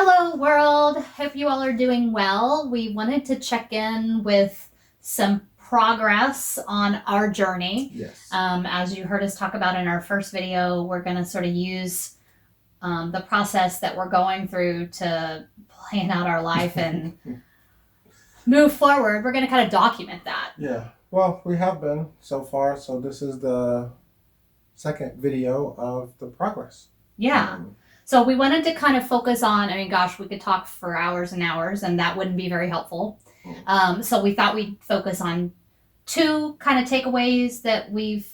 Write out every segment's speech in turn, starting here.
Hello, world. Hope you all are doing well. We wanted to check in with some progress on our journey. Yes. As you heard us talk about in our first video, we're going to sort of use the process that we're going through to plan out our life and move forward. We're going to kind of document that. Yeah. Well, we have been so far. So this is the second video of the progress. Yeah. So we wanted to kind of focus on, gosh, we could talk for hours and hours, and that wouldn't be very helpful. So we thought we'd focus on two kind of takeaways that we've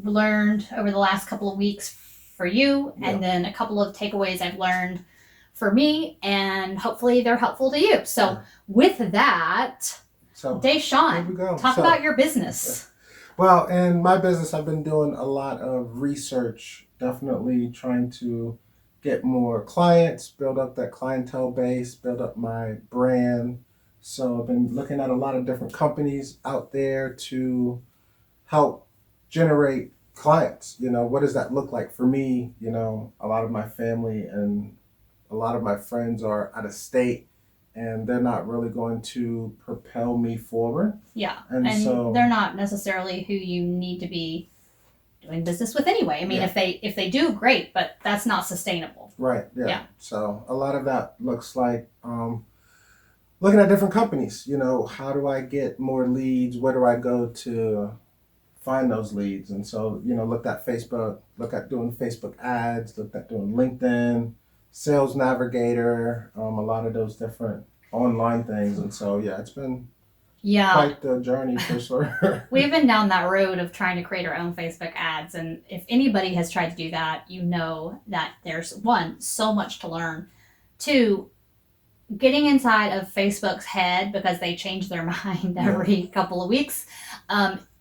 learned over the last couple of weeks for you, and then a couple of takeaways I've learned for me, and hopefully they're helpful to you. So with that, Deshawn, talk about your business. Well, in my business, I've been doing a lot of research, definitely trying to get more clients, build up that clientele base, build up my brand. So I've been looking at a lot of different companies out there to help generate clients. What does that look like for me? A lot of my family and a lot of my friends are out of state, and they're not really going to propel me forward. Yeah, and so they're not necessarily who you need to be doing business with anyway. If they do, great, but that's not sustainable. Right. Yeah. So a lot of that looks like looking at different companies. How do I get more leads? Where do I go to find those leads? And so looked at Facebook, look at doing Facebook ads, looked at doing LinkedIn, Sales Navigator, a lot of those different online things. And so it's been quite the journey for sure. We've been down that road of trying to create our own Facebook ads, and if anybody has tried to do that, you know that there's one, so much to learn. Two, getting inside of Facebook's head, because they change their mind every couple of weeks.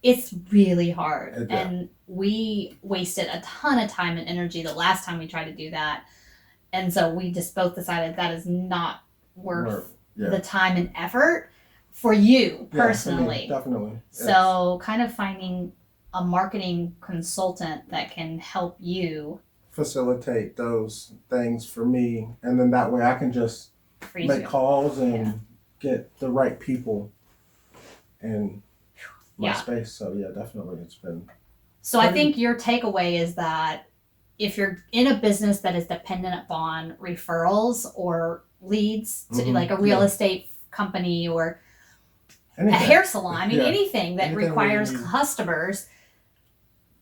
It's really hard, and we wasted a ton of time and energy the last time we tried to do that, and so we just both decided that is not worth the time and effort for you personally. Definitely. So kind of finding a marketing consultant that can help you facilitate those things for me, and then that way I can just make calls and get the right people in my space. So definitely it's been. So I think your takeaway is that if you're in a business that is dependent upon referrals or leads to like a real estate company or anything. A hair salon, anything that requires customers,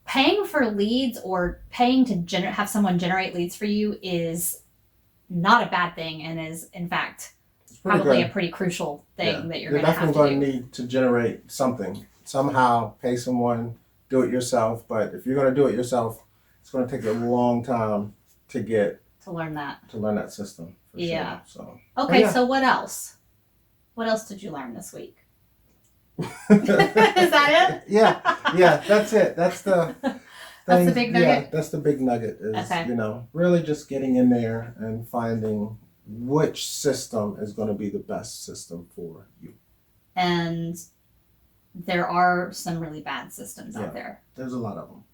paying for leads or paying to have someone generate leads for you is not a bad thing, and is in fact probably a pretty crucial thing that you're going to have to do. You're definitely going to need to generate something, somehow pay someone, do it yourself. But if you're going to do it yourself, it's going to take a long time to learn that system. For sure. So okay, so what else? What else did you learn this week? Is that it? Yeah, that's it. That's the that's the big nugget. Yeah, that's the big nugget is really just getting in there and finding which system is going to be the best system for you. And there are some really bad systems out there. There's a lot of them.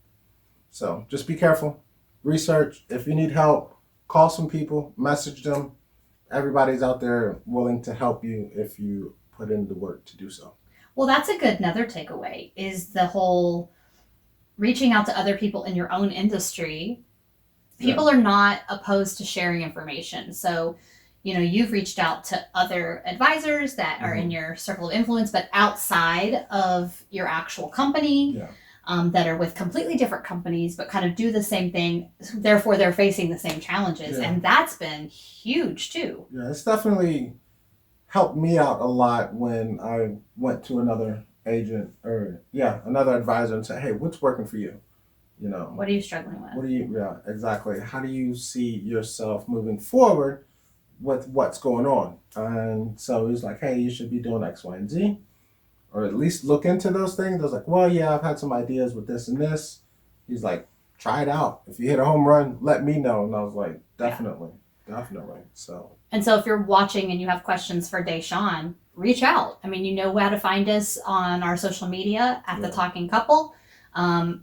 So just be careful. Research. If you need help, call some people, message them. Everybody's out there willing to help you if you put in the work to do so. Well, that's another takeaway is the whole reaching out to other people in your own industry. People are not opposed to sharing information. So, you've reached out to other advisors that are in your circle of influence, but outside of your actual company, that are with completely different companies, but kind of do the same thing. Therefore, they're facing the same challenges. And that's been huge too. Yeah, it's definitely helped me out a lot when I went to another agent or another advisor and said, hey, what's working for you? What are you struggling with? Exactly. How do you see yourself moving forward with what's going on? And so he's like, hey, you should be doing X, Y, and Z, or at least look into those things. I was like, well, I've had some ideas with this and this. He's like, try it out. If you hit a home run, let me know. And I was like, definitely. So. And so if you're watching and you have questions for Deshawn, reach out. You know how to find us on our social media at The Talking Couple. We're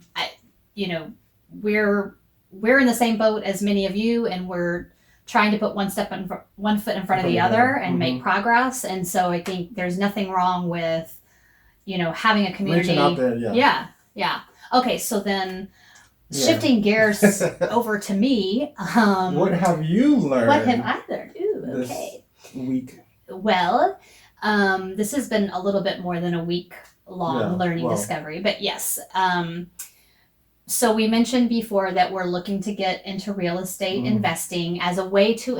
in the same boat as many of you, and we're trying to put one foot in front of the other and make progress. And so I think there's nothing wrong with, having a community. Reaching out there, yeah. Yeah. Okay, so then shifting gears over to me. What have you learned? What have I learned? Ooh, okay. This week. Well, this has been a little bit more than a week long learning discovery, but yes. So we mentioned before that we're looking to get into real estate investing as a way to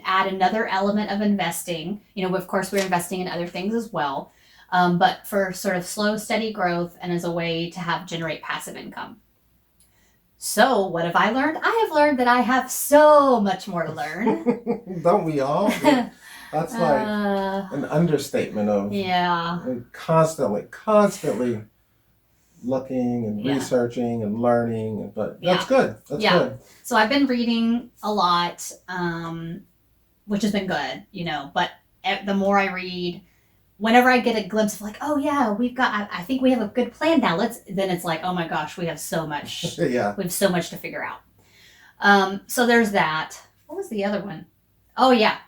add another element of investing. Of course, we're investing in other things as well, but for sort of slow, steady growth and as a way to generate passive income. So what have I learned? I have learned that I have so much more to learn. Don't we all? That's like an understatement of constantly looking and researching and learning, but that's good. That's good. So I've been reading a lot, which has been good, but the more I read, whenever I get a glimpse of like, oh yeah, I think we have a good plan now. Then it's like, oh my gosh, we have so much. We have so much to figure out. So there's that. What was the other one? Oh yeah.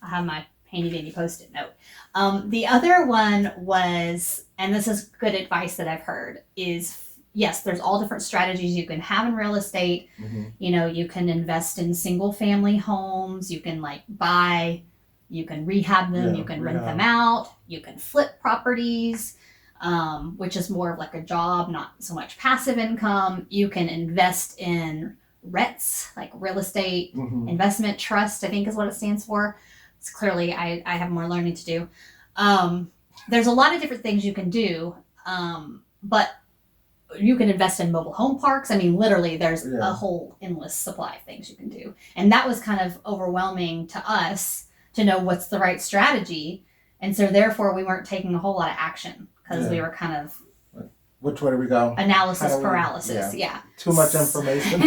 I have my handy dandy Post-it note. The other one was, and this is good advice that I've heard, is yes, there's all different strategies you can have in real estate. You can invest in single family homes. You can buy. You can rehab them, you can rent them out, you can flip properties, which is more of like a job, not so much passive income. You can invest in REITs, like real estate investment trust, I think is what it stands for. It's clearly, I have more learning to do. There's a lot of different things you can do, but you can invest in mobile home parks. I mean, literally, there's a whole endless supply of things you can do. And that was kind of overwhelming to us to know what's the right strategy. And so therefore we weren't taking a whole lot of action because we were kind of which way do we go? Analysis paralysis. Too much information.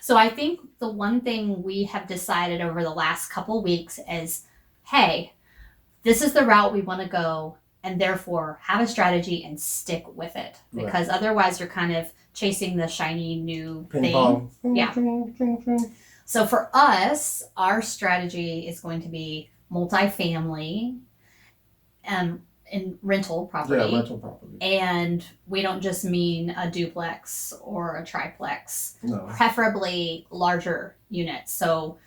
So I think the one thing we have decided over the last couple weeks is, hey, this is the route we want to go, and therefore have a strategy and stick with it, because otherwise you're kind of chasing the shiny new thing. So for us, our strategy is going to be multifamily in rental property. Yeah, rental property. And we don't just mean a duplex or a triplex. No. Preferably larger units. So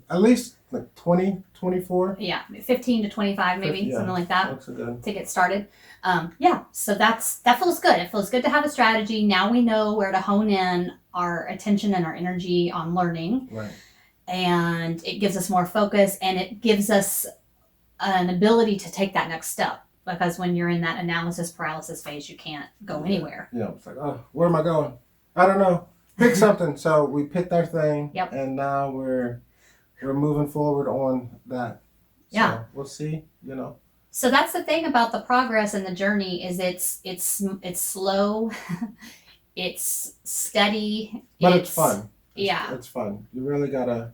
at least 20, 24? Yeah, 15 to 25 maybe, something like that. Looks good. To get started. So that feels good. It feels good to have a strategy. Now we know where to hone in our attention and our energy on learning. Right. And it gives us more focus, and it gives us an ability to take that next step. Because when you're in that analysis paralysis phase, you can't go anywhere. It's like, oh, where am I going? I don't know. Pick something. So we picked our thing. Yep. And now we're moving forward on that. So we'll see, So that's the thing about the progress and the journey is it's slow, it's steady, but it's fun. Yeah, it's fun. You really gotta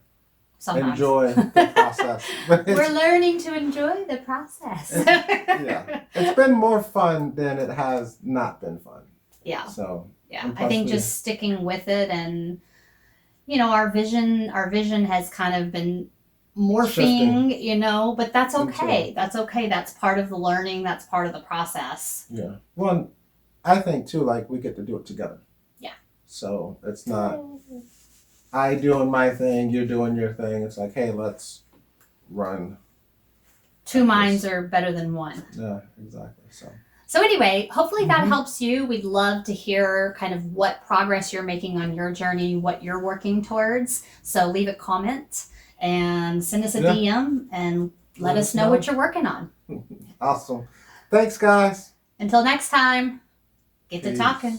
sometimes enjoy the process. We're learning to enjoy the process. It's been more fun than it has not been fun. Yeah. So I think just sticking with it, and our vision has kind of been morphing, but that's okay. That's okay. That's part of the learning. That's part of the process. Yeah. Well, I think too, we get to do it together. Yeah. So it's not I doing my thing, you're doing your thing. It's like, hey, let's run. Two minds are better than one. Yeah, exactly. So anyway, hopefully that helps you. We'd love to hear kind of what progress you're making on your journey, what you're working towards. So leave a comment and send us a DM and let us know what you're working on. Awesome. Thanks, guys. Until next time, get to talking.